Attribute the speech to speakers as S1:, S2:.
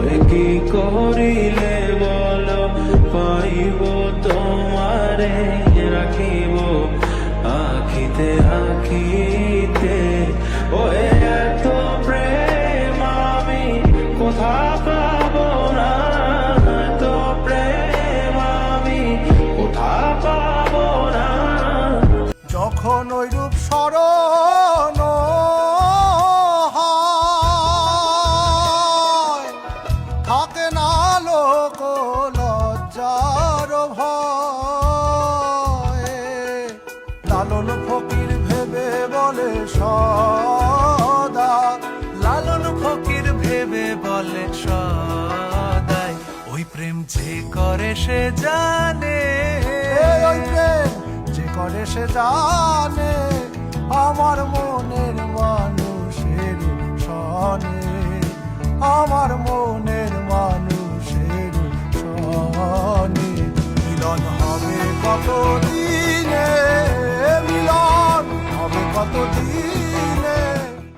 S1: ওই কি করিলে বলো পাইব তোমারে রাখিব আখিতে আখিতে। ওই এত প্রেম আমি কোথা পাবো না, এত প্রেম আমি কোথা পাবো না।
S2: যখন ওই রূপ স্মরণ হয়, থাকে না লোক লজ্জার ভয়। লালন ফকির ভেবে বলে সদা,
S3: লালন ফকির ভেবে বলে সদাই, ওই প্রেম যে করে সে জানে,
S2: ওই প্রেম যে করে সে জানে, আমার মনের মানুষের সনে, আমার মনের মানুষের সনে। মিলন হবে কতদিন